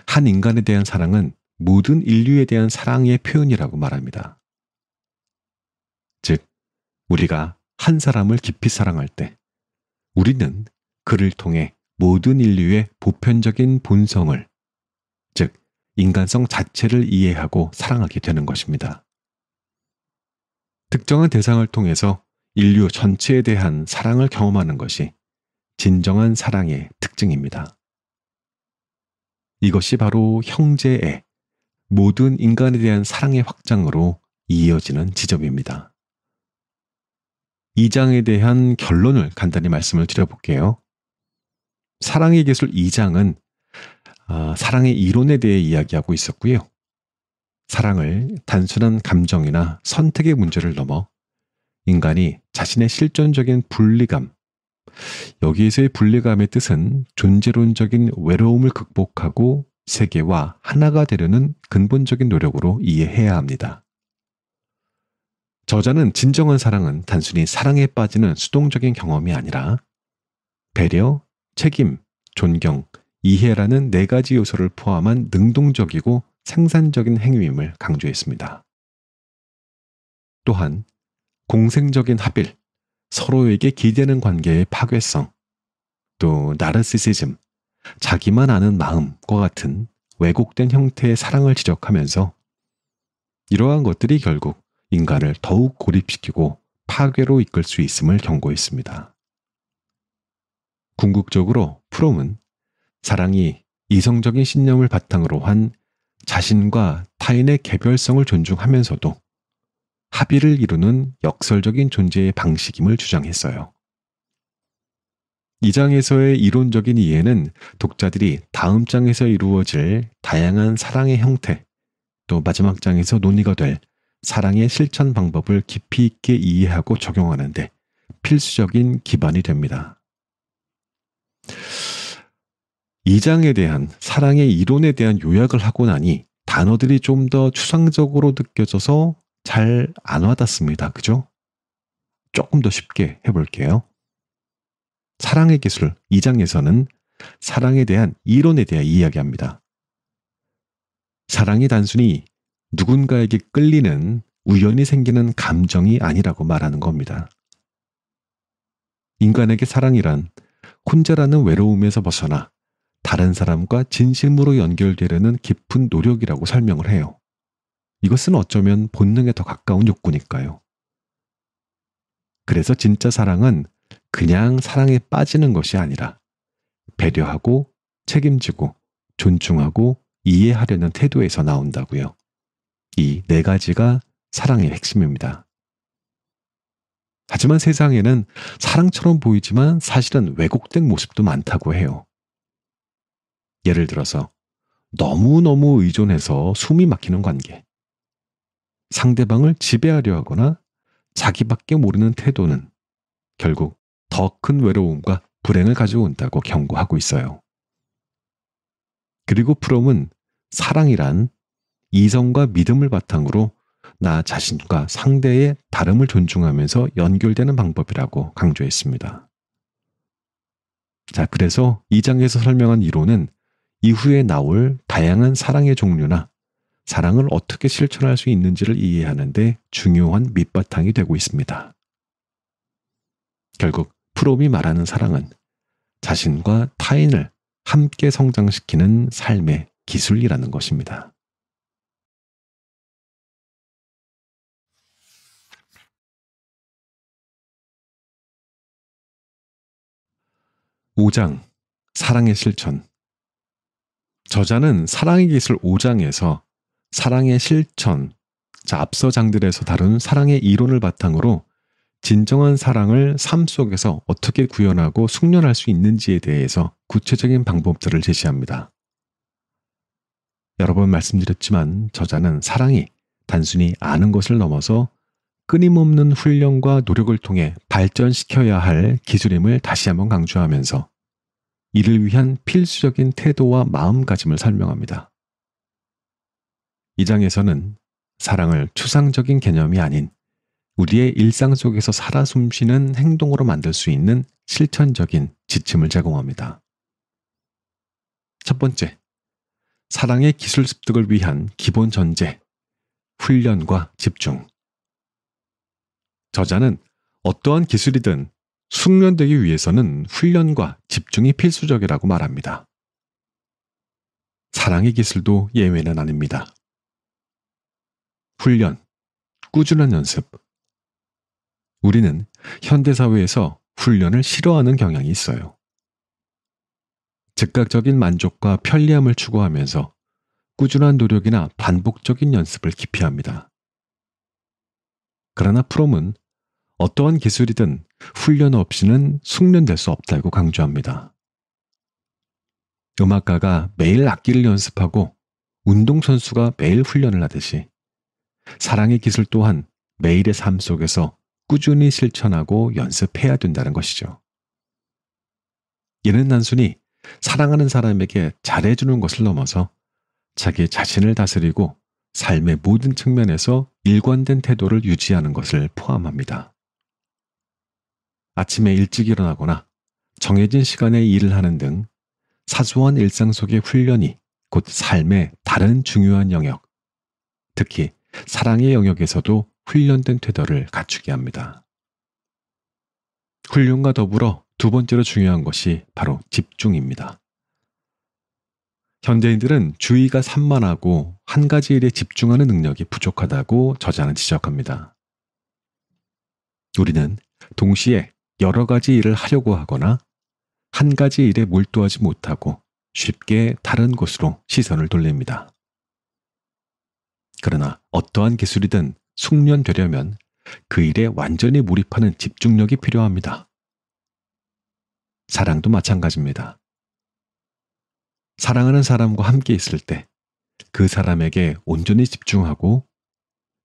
한 인간에 대한 사랑은 모든 인류에 대한 사랑의 표현이라고 말합니다. 즉, 우리가 한 사람을 깊이 사랑할 때 우리는 그를 통해 모든 인류의 보편적인 본성을, 즉 인간성 자체를 이해하고 사랑하게 되는 것입니다. 특정한 대상을 통해서 인류 전체에 대한 사랑을 경험하는 것이 진정한 사랑의 특징입니다. 이것이 바로 형제애, 모든 인간에 대한 사랑의 확장으로 이어지는 지점입니다. 이 장에 대한 결론을 간단히 말씀을 드려볼게요. 사랑의 기술 2장은 사랑의 이론에 대해 이야기하고 있었고요. 사랑을 단순한 감정이나 선택의 문제를 넘어 인간이 자신의 실존적인 분리감, 여기에서의 분리감의 뜻은 존재론적인 외로움을 극복하고 세계와 하나가 되려는 근본적인 노력으로 이해해야 합니다. 저자는 진정한 사랑은 단순히 사랑에 빠지는 수동적인 경험이 아니라 배려, 책임, 존경, 이해라는 4가지 요소를 포함한 능동적이고 생산적인 행위임을 강조했습니다. 또한 공생적인 합일, 서로에게 기대는 관계의 파괴성, 또 나르시시즘, 자기만 아는 마음과 같은 왜곡된 형태의 사랑을 지적하면서 이러한 것들이 결국 인간을 더욱 고립시키고 파괴로 이끌 수 있음을 경고했습니다. 궁극적으로 프롬은 사랑이 이성적인 신념을 바탕으로 한 자신과 타인의 개별성을 존중하면서도 합의를 이루는 역설적인 존재의 방식임을 주장했어요. 이 장에서의 이론적인 이해는 독자들이 다음 장에서 이루어질 다양한 사랑의 형태, 또 마지막 장에서 논의가 될 사랑의 실천 방법을 깊이 있게 이해하고 적용하는 데 필수적인 기반이 됩니다. 이 장에 대한 사랑의 이론에 대한 요약을 하고 나니 단어들이 좀 더 추상적으로 느껴져서 잘 안 와닿습니다. 그죠? 조금 더 쉽게 해볼게요. 사랑의 기술 2장에서는 사랑에 대한 이론에 대해 이야기합니다. 사랑이 단순히 누군가에게 끌리는 우연히 생기는 감정이 아니라고 말하는 겁니다. 인간에게 사랑이란 혼자라는 외로움에서 벗어나 다른 사람과 진심으로 연결되려는 깊은 노력이라고 설명을 해요. 이것은 어쩌면 본능에 더 가까운 욕구니까요. 그래서 진짜 사랑은 그냥 사랑에 빠지는 것이 아니라 배려하고 책임지고 존중하고 이해하려는 태도에서 나온다고요. 이 4가지가 사랑의 핵심입니다. 하지만 세상에는 사랑처럼 보이지만 사실은 왜곡된 모습도 많다고 해요. 예를 들어서 너무너무 의존해서 숨이 막히는 관계, 상대방을 지배하려 하거나 자기밖에 모르는 태도는 결국 더 큰 외로움과 불행을 가져온다고 경고하고 있어요. 그리고 프롬은 사랑이란 이성과 믿음을 바탕으로 나 자신과 상대의 다름을 존중하면서 연결되는 방법이라고 강조했습니다. 자, 그래서 이 장에서 설명한 이론은 이후에 나올 다양한 사랑의 종류나 사랑을 어떻게 실천할 수 있는지를 이해하는 데 중요한 밑바탕이 되고 있습니다. 결국 프롬이 말하는 사랑은 자신과 타인을 함께 성장시키는 삶의 기술이라는 것입니다. 5장 사랑의 실천. 저자는 사랑의 기술 5장에서 사랑의 실천, 앞서 장들에서 다룬 사랑의 이론을 바탕으로 진정한 사랑을 삶 속에서 어떻게 구현하고 숙련할 수 있는지에 대해서 구체적인 방법들을 제시합니다. 여러 번 말씀드렸지만 저자는 사랑이 단순히 아는 것을 넘어서 끊임없는 훈련과 노력을 통해 발전시켜야 할 기술임을 다시 한번 강조하면서 이를 위한 필수적인 태도와 마음가짐을 설명합니다. 이 장에서는 사랑을 추상적인 개념이 아닌 우리의 일상 속에서 살아 숨쉬는 행동으로 만들 수 있는 실천적인 지침을 제공합니다. 첫 번째, 사랑의 기술 습득을 위한 기본 전제, 훈련과 집중. 저자는 어떠한 기술이든 숙련되기 위해서는 훈련과 집중이 필수적이라고 말합니다. 사랑의 기술도 예외는 아닙니다. 훈련, 꾸준한 연습. 우리는 현대사회에서 훈련을 싫어하는 경향이 있어요. 즉각적인 만족과 편리함을 추구하면서 꾸준한 노력이나 반복적인 연습을 기피합니다. 그러나 프롬은 어떠한 기술이든 훈련 없이는 숙련될 수 없다고 강조합니다. 음악가가 매일 악기를 연습하고 운동선수가 매일 훈련을 하듯이 사랑의 기술 또한 매일의 삶 속에서 꾸준히 실천하고 연습해야 된다는 것이죠. 이는 단순히 사랑하는 사람에게 잘해주는 것을 넘어서 자기 자신을 다스리고 삶의 모든 측면에서 일관된 태도를 유지하는 것을 포함합니다. 아침에 일찍 일어나거나 정해진 시간에 일을 하는 등 사소한 일상 속의 훈련이 곧 삶의 다른 중요한 영역, 특히 사랑의 영역에서도 훈련된 태도를 갖추게 합니다. 훈련과 더불어 두 번째로 중요한 것이 바로 집중입니다. 현대인들은 주의가 산만하고 한 가지 일에 집중하는 능력이 부족하다고 저자는 지적합니다. 우리는 동시에 여러 가지 일을 하려고 하거나 한 가지 일에 몰두하지 못하고 쉽게 다른 곳으로 시선을 돌립니다. 그러나 어떠한 기술이든 숙련되려면 그 일에 완전히 몰입하는 집중력이 필요합니다. 사랑도 마찬가지입니다. 사랑하는 사람과 함께 있을 때 그 사람에게 온전히 집중하고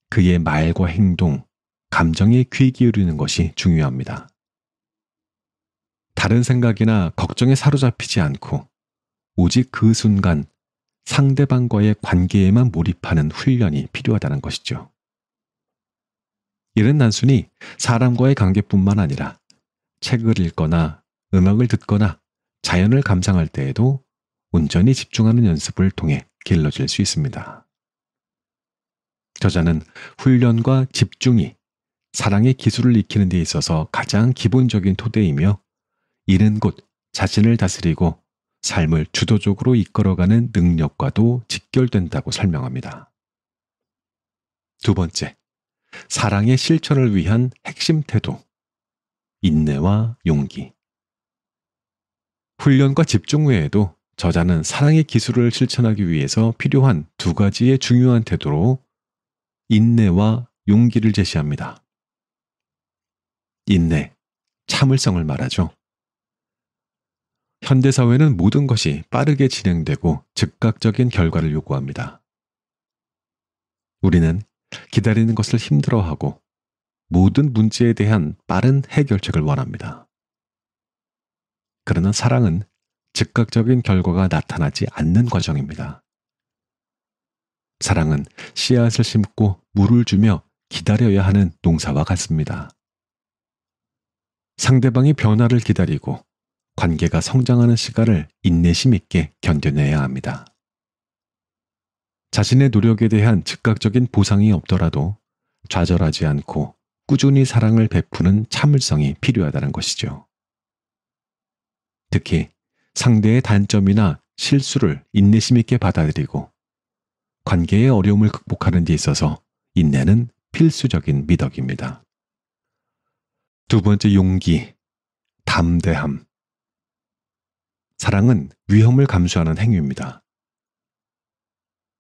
그의 말과 행동, 감정에 귀 기울이는 것이 중요합니다. 다른 생각이나 걱정에 사로잡히지 않고 오직 그 순간 상대방과의 관계에만 몰입하는 훈련이 필요하다는 것이죠. 이는 단순히 사람과의 관계뿐만 아니라 책을 읽거나 음악을 듣거나 자연을 감상할 때에도 온전히 집중하는 연습을 통해 길러질 수 있습니다. 저자는 훈련과 집중이 사랑의 기술을 익히는 데 있어서 가장 기본적인 토대이며 이는 곧 자신을 다스리고 삶을 주도적으로 이끌어가는 능력과도 직결된다고 설명합니다. 두 번째, 사랑의 실천을 위한 핵심 태도, 인내와 용기. 훈련과 집중 외에도 저자는 사랑의 기술을 실천하기 위해서 필요한 두 가지의 중요한 태도로 인내와 용기를 제시합니다. 인내, 참을성을 말하죠. 현대사회는 모든 것이 빠르게 진행되고 즉각적인 결과를 요구합니다. 우리는 기다리는 것을 힘들어하고 모든 문제에 대한 빠른 해결책을 원합니다. 그러나 사랑은 즉각적인 결과가 나타나지 않는 과정입니다. 사랑은 씨앗을 심고 물을 주며 기다려야 하는 농사와 같습니다. 상대방의 변화를 기다리고 관계가 성장하는 시간을 인내심 있게 견뎌내야 합니다. 자신의 노력에 대한 즉각적인 보상이 없더라도 좌절하지 않고 꾸준히 사랑을 베푸는 참을성이 필요하다는 것이죠. 특히 상대의 단점이나 실수를 인내심 있게 받아들이고 관계의 어려움을 극복하는 데 있어서 인내는 필수적인 미덕입니다. 두 번째, 용기, 담대함. 사랑은 위험을 감수하는 행위입니다.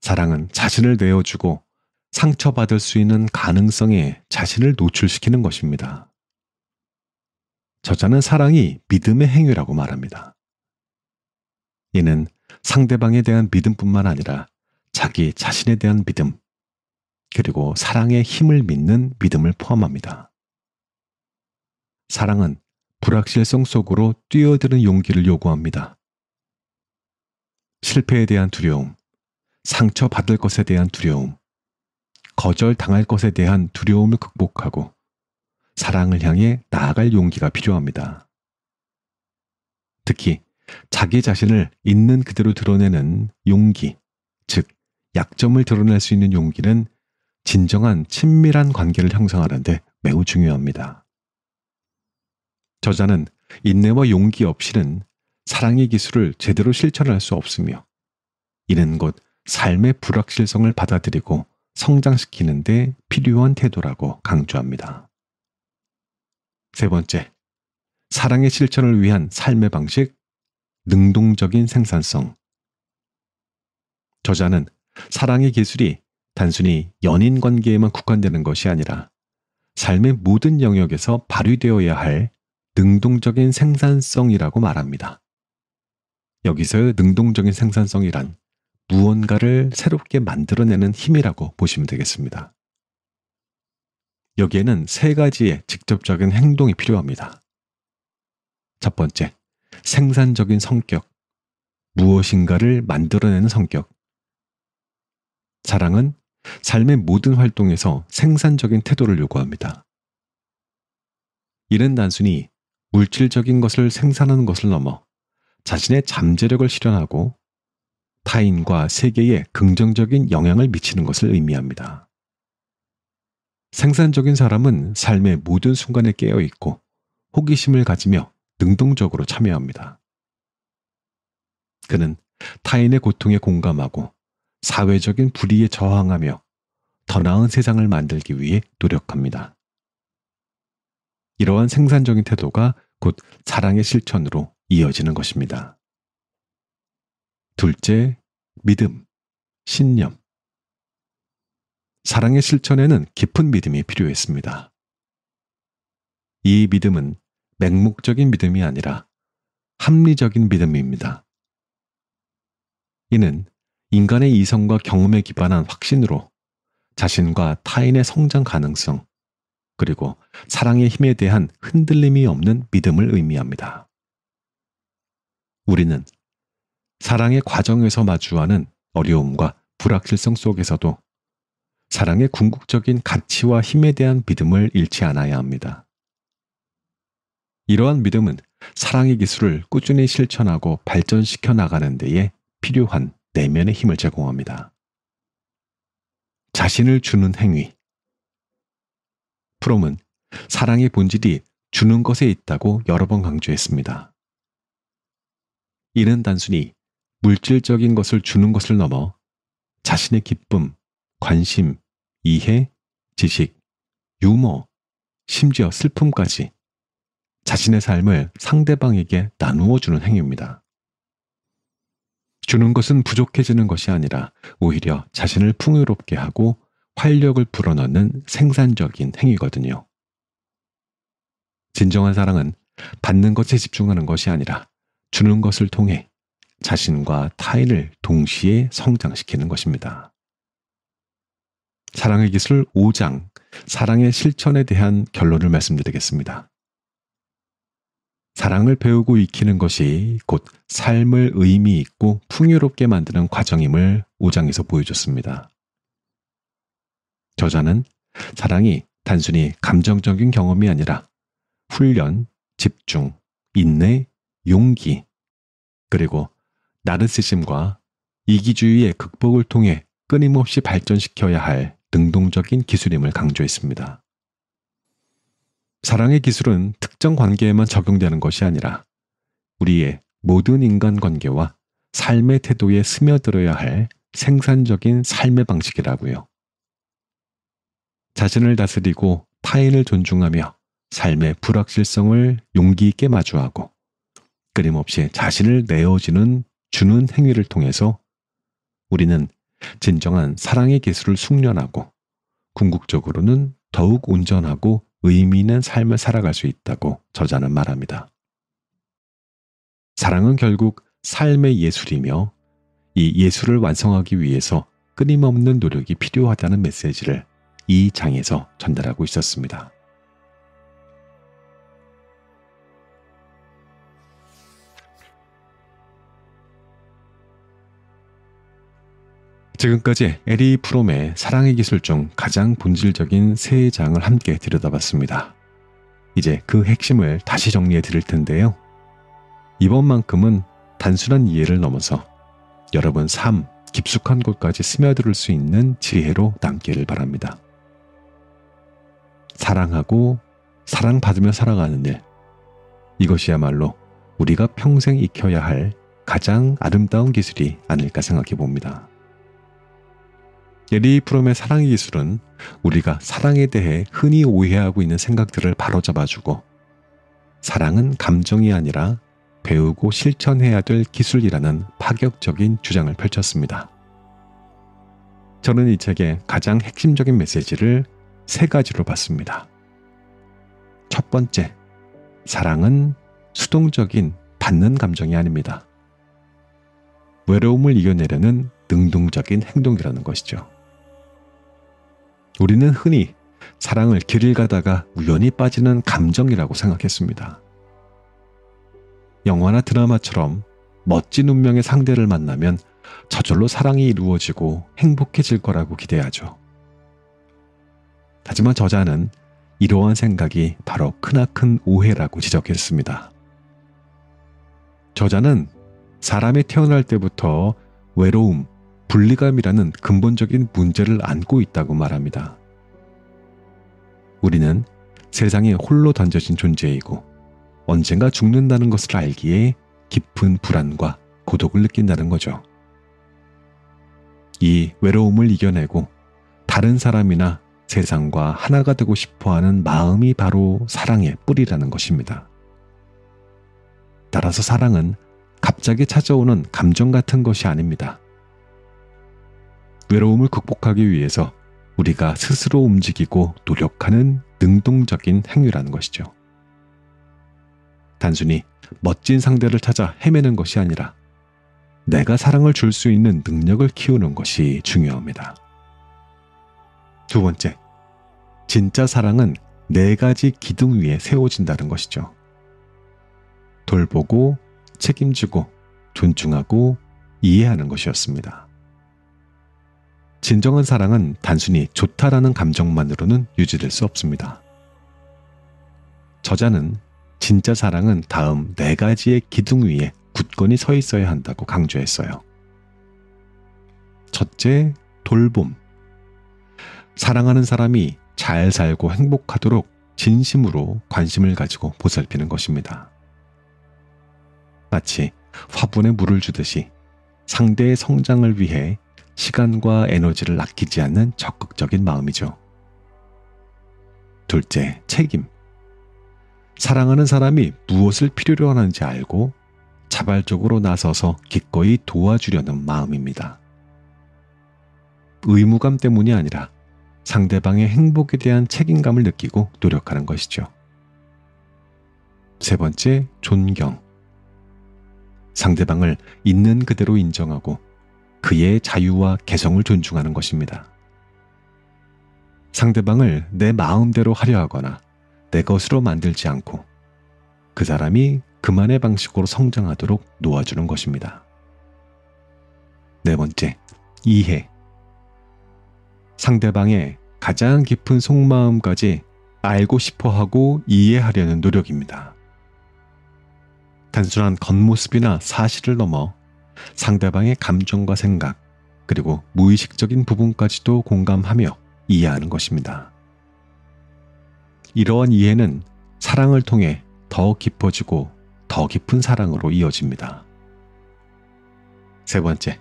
사랑은 자신을 내어주고 상처받을 수 있는 가능성에 자신을 노출시키는 것입니다. 저자는 사랑이 믿음의 행위라고 말합니다. 이는 상대방에 대한 믿음뿐만 아니라 자기 자신에 대한 믿음, 그리고 사랑의 힘을 믿는 믿음을 포함합니다. 사랑은 불확실성 속으로 뛰어드는 용기를 요구합니다. 실패에 대한 두려움, 상처받을 것에 대한 두려움, 거절당할 것에 대한 두려움을 극복하고 사랑을 향해 나아갈 용기가 필요합니다. 특히 자기 자신을 있는 그대로 드러내는 용기, 즉 약점을 드러낼 수 있는 용기는 진정한 친밀한 관계를 형성하는 데 매우 중요합니다. 저자는 인내와 용기 없이는 사랑의 기술을 제대로 실천할 수 없으며 이는 곧 삶의 불확실성을 받아들이고 성장시키는 데 필요한 태도라고 강조합니다. 세 번째, 사랑의 실천을 위한 삶의 방식, 능동적인 생산성. 저자는 사랑의 기술이 단순히 연인 관계에만 국한되는 것이 아니라 삶의 모든 영역에서 발휘되어야 할 능동적인 생산성이라고 말합니다. 여기서의 능동적인 생산성이란 무언가를 새롭게 만들어내는 힘이라고 보시면 되겠습니다. 여기에는 세 가지의 직접적인 행동이 필요합니다. 첫 번째, 생산적인 성격, 무엇인가를 만들어내는 성격. 사랑은 삶의 모든 활동에서 생산적인 태도를 요구합니다. 이는 단순히 물질적인 것을 생산하는 것을 넘어 자신의 잠재력을 실현하고 타인과 세계에 긍정적인 영향을 미치는 것을 의미합니다. 생산적인 사람은 삶의 모든 순간에 깨어 있고 호기심을 가지며 능동적으로 참여합니다. 그는 타인의 고통에 공감하고 사회적인 불의에 저항하며 더 나은 세상을 만들기 위해 노력합니다. 이러한 생산적인 태도가 곧 사랑의 실천으로 이어지는 것입니다. 둘째, 믿음, 신념. 사랑의 실천에는 깊은 믿음이 필요했습니다. 이 믿음은 맹목적인 믿음이 아니라 합리적인 믿음입니다. 이는 인간의 이성과 경험에 기반한 확신으로 자신과 타인의 성장 가능성, 그리고 사랑의 힘에 대한 흔들림이 없는 믿음을 의미합니다. 우리는 사랑의 과정에서 마주하는 어려움과 불확실성 속에서도 사랑의 궁극적인 가치와 힘에 대한 믿음을 잃지 않아야 합니다. 이러한 믿음은 사랑의 기술을 꾸준히 실천하고 발전시켜 나가는 데에 필요한 내면의 힘을 제공합니다. 자신을 주는 행위. 프롬은 사랑의 본질이 주는 것에 있다고 여러 번 강조했습니다. 이는 단순히 물질적인 것을 주는 것을 넘어 자신의 기쁨, 관심, 이해, 지식, 유머, 심지어 슬픔까지 자신의 삶을 상대방에게 나누어 주는 행위입니다. 주는 것은 부족해지는 것이 아니라 오히려 자신을 풍요롭게 하고 활력을 불어넣는 생산적인 행위거든요. 진정한 사랑은 받는 것에 집중하는 것이 아니라 주는 것을 통해 자신과 타인을 동시에 성장시키는 것입니다. 사랑의 기술 5장, 사랑의 실천에 대한 결론을 말씀드리겠습니다. 사랑을 배우고 익히는 것이 곧 삶을 의미 있고 풍요롭게 만드는 과정임을 5장에서 보여줬습니다. 저자는 사랑이 단순히 감정적인 경험이 아니라 훈련, 집중, 인내, 용기, 그리고 나르시즘과 이기주의의 극복을 통해 끊임없이 발전시켜야 할 능동적인 기술임을 강조했습니다. 사랑의 기술은 특정 관계에만 적용되는 것이 아니라 우리의 모든 인간관계와 삶의 태도에 스며들어야 할 생산적인 삶의 방식이라고요. 자신을 다스리고 타인을 존중하며 삶의 불확실성을 용기 있게 마주하고 끊임없이 자신을 내어주는 주는 행위를 통해서 우리는 진정한 사랑의 기술을 숙련하고 궁극적으로는 더욱 온전하고 의미 있는 삶을 살아갈 수 있다고 저자는 말합니다. 사랑은 결국 삶의 예술이며 이 예술을 완성하기 위해서 끊임없는 노력이 필요하다는 메시지를 이 장에서 전달하고 있었습니다. 지금까지 에리 프롬의 사랑의 기술 중 가장 본질적인 3장을 함께 들여다봤습니다. 이제 그 핵심을 다시 정리해 드릴 텐데요. 이번만큼은 단순한 이해를 넘어서 여러분 삶 깊숙한 곳까지 스며들 수 있는 지혜로 남기를 바랍니다. 사랑하고 사랑받으며 살아가는 일, 이것이야말로 우리가 평생 익혀야 할 가장 아름다운 기술이 아닐까 생각해 봅니다. 에리 프롬의 사랑의 기술은 우리가 사랑에 대해 흔히 오해하고 있는 생각들을 바로잡아주고 사랑은 감정이 아니라 배우고 실천해야 될 기술이라는 파격적인 주장을 펼쳤습니다. 저는 이 책의 가장 핵심적인 메시지를 3가지로 봤습니다. 첫 번째, 사랑은 수동적인 받는 감정이 아닙니다. 외로움을 이겨내려는 능동적인 행동이라는 것이죠. 우리는 흔히 사랑을 길을 가다가 우연히 빠지는 감정이라고 생각했습니다. 영화나 드라마처럼 멋진 운명의 상대를 만나면 저절로 사랑이 이루어지고 행복해질 거라고 기대하죠. 하지만 저자는 이러한 생각이 바로 크나큰 오해라고 지적했습니다. 저자는 사람이 태어날 때부터 외로움, 분리감이라는 근본적인 문제를 안고 있다고 말합니다. 우리는 세상에 홀로 던져진 존재이고 언젠가 죽는다는 것을 알기에 깊은 불안과 고독을 느낀다는 거죠. 이 외로움을 이겨내고 다른 사람이나 세상과 하나가 되고 싶어하는 마음이 바로 사랑의 뿌리라는 것입니다. 따라서 사랑은 갑자기 찾아오는 감정 같은 것이 아닙니다. 외로움을 극복하기 위해서 우리가 스스로 움직이고 노력하는 능동적인 행위라는 것이죠. 단순히 멋진 상대를 찾아 헤매는 것이 아니라 내가 사랑을 줄 수 있는 능력을 키우는 것이 중요합니다. 두 번째, 진짜 사랑은 4가지 기둥 위에 세워진다는 것이죠. 돌보고, 책임지고, 존중하고, 이해하는 것이었습니다. 진정한 사랑은 단순히 좋다라는 감정만으로는 유지될 수 없습니다. 저자는 진짜 사랑은 다음 4가지의 기둥 위에 굳건히 서 있어야 한다고 강조했어요. 첫째, 돌봄. 사랑하는 사람이 잘 살고 행복하도록 진심으로 관심을 가지고 보살피는 것입니다. 마치 화분에 물을 주듯이 상대의 성장을 위해 시간과 에너지를 아끼지 않는 적극적인 마음이죠. 둘째, 책임. 사랑하는 사람이 무엇을 필요로 하는지 알고 자발적으로 나서서 기꺼이 도와주려는 마음입니다. 의무감 때문이 아니라 상대방의 행복에 대한 책임감을 느끼고 노력하는 것이죠. 세 번째, 존경. 상대방을 있는 그대로 인정하고 그의 자유와 개성을 존중하는 것입니다. 상대방을 내 마음대로 하려 하거나 내 것으로 만들지 않고 그 사람이 그만의 방식으로 성장하도록 놓아주는 것입니다. 네 번째, 이해. 상대방의 가장 깊은 속마음까지 알고 싶어하고 이해하려는 노력입니다. 단순한 겉모습이나 사실을 넘어 상대방의 감정과 생각, 그리고 무의식적인 부분까지도 공감하며 이해하는 것입니다. 이러한 이해는 사랑을 통해 더 깊어지고 더 깊은 사랑으로 이어집니다. 세 번째,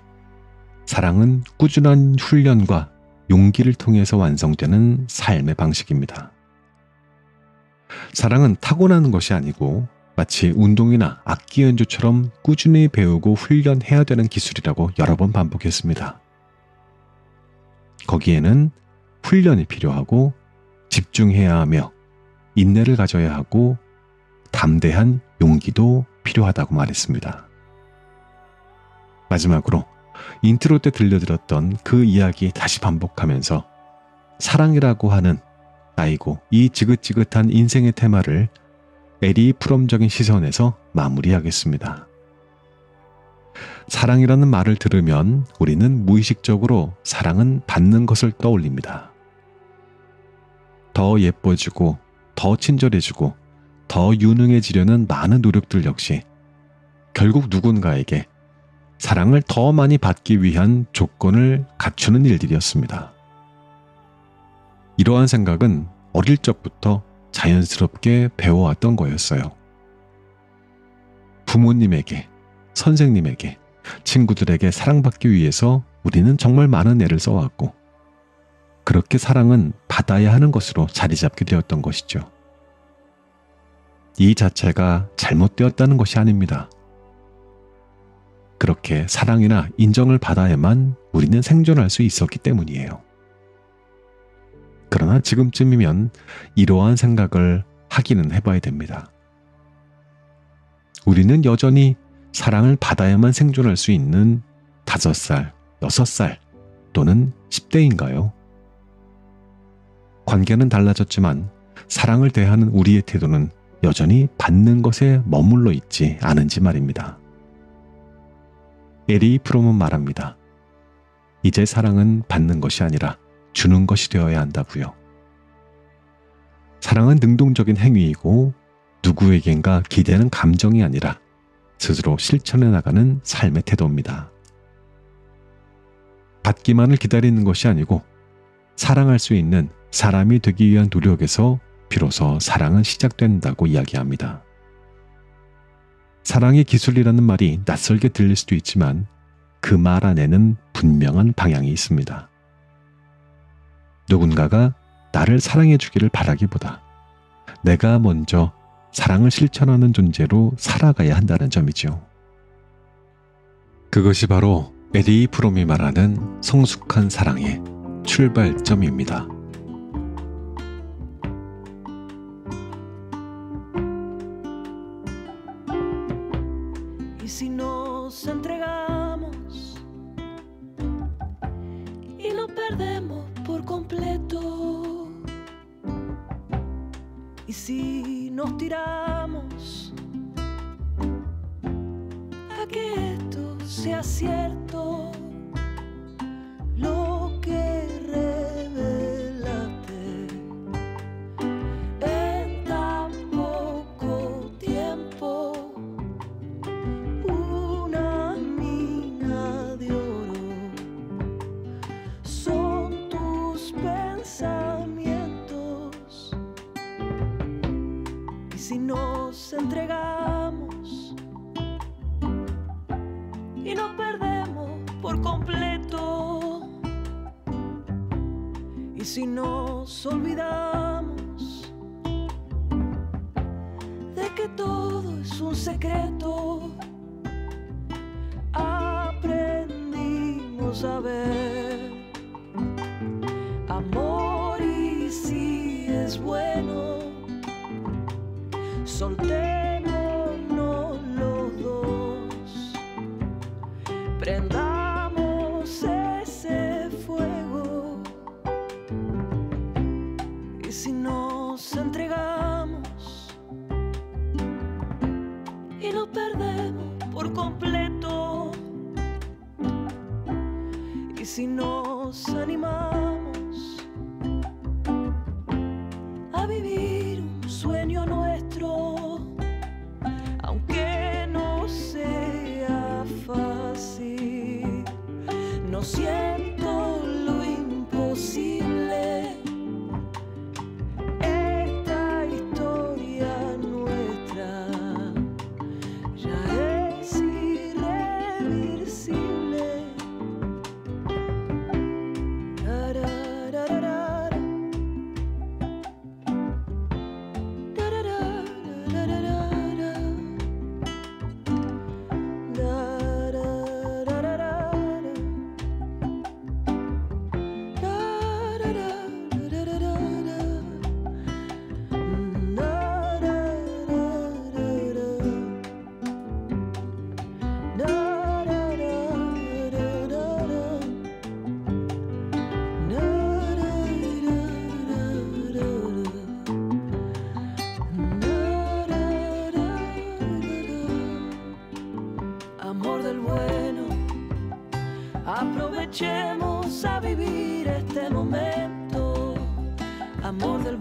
사랑은 꾸준한 훈련과 용기를 통해서 완성되는 삶의 방식입니다. 사랑은 타고나는 것이 아니고 마치 운동이나 악기 연주처럼 꾸준히 배우고 훈련해야 되는 기술이라고 여러 번 반복했습니다. 거기에는 훈련이 필요하고 집중해야 하며 인내를 가져야 하고 담대한 용기도 필요하다고 말했습니다. 마지막으로 인트로 때 들려드렸던 그 이야기 다시 반복하면서 사랑이라고 하는 아이고 이 지긋지긋한 인생의 테마를 에리 프롬적인 시선에서 마무리하겠습니다. 사랑이라는 말을 들으면 우리는 무의식적으로 사랑은 받는 것을 떠올립니다. 더 예뻐지고 더 친절해지고 더 유능해지려는 많은 노력들 역시 결국 누군가에게 사랑을 더 많이 받기 위한 조건을 갖추는 일들이었습니다. 이러한 생각은 어릴 적부터 자연스럽게 배워왔던 거였어요. 부모님에게, 선생님에게, 친구들에게 사랑받기 위해서 우리는 정말 많은 애를 써왔고 그렇게 사랑은 받아야 하는 것으로 자리 잡게 되었던 것이죠. 이 자체가 잘못되었다는 것이 아닙니다. 그렇게 사랑이나 인정을 받아야만 우리는 생존할 수 있었기 때문이에요. 그러나 지금쯤이면 이러한 생각을 하기는 해봐야 됩니다. 우리는 여전히 사랑을 받아야만 생존할 수 있는 5살, 6살 또는 10대인가요? 관계는 달라졌지만 사랑을 대하는 우리의 태도는 여전히 받는 것에 머물러 있지 않은지 말입니다. 에리 프롬은 말합니다. 이제 사랑은 받는 것이 아니라 주는 것이 되어야 한다고요. 사랑은 능동적인 행위이고 누구에겐가 기대는 감정이 아니라 스스로 실천해 나가는 삶의 태도입니다. 받기만을 기다리는 것이 아니고 사랑할 수 있는 사람이 되기 위한 노력에서 비로소 사랑은 시작된다고 이야기합니다. 사랑의 기술이라는 말이 낯설게 들릴 수도 있지만 그 말 안에는 분명한 방향이 있습니다. 누군가가 나를 사랑해 주기를 바라기보다 내가 먼저 사랑을 실천하는 존재로 살아가야 한다는 점이죠. 그것이 바로 에리 프롬이 말하는 성숙한 사랑의 출발점입니다. Y si nos entregamos y nos perdemos por completo, y si nos tiramos a que esto sea cierto, lo que revelaste en tan poco tiempo, una mina de oro son tus pensamientos. Y si nos entregamos y nos perdemos por completo, y si nos olvidamos de que todo es un secreto, aprendimos a ver amor y si es bueno, soltémonos los dos, prendamos ese fuego, y si nos entregamos y nos perdemos por completo, y si nos animamos a vivir un sueño nuestro, aunque no sea fácil, no siento lo imposible. Esta historia nuestra ya es irreversible. Tarararara. Tarararara. Aprovechemos a vivir este momento, amor del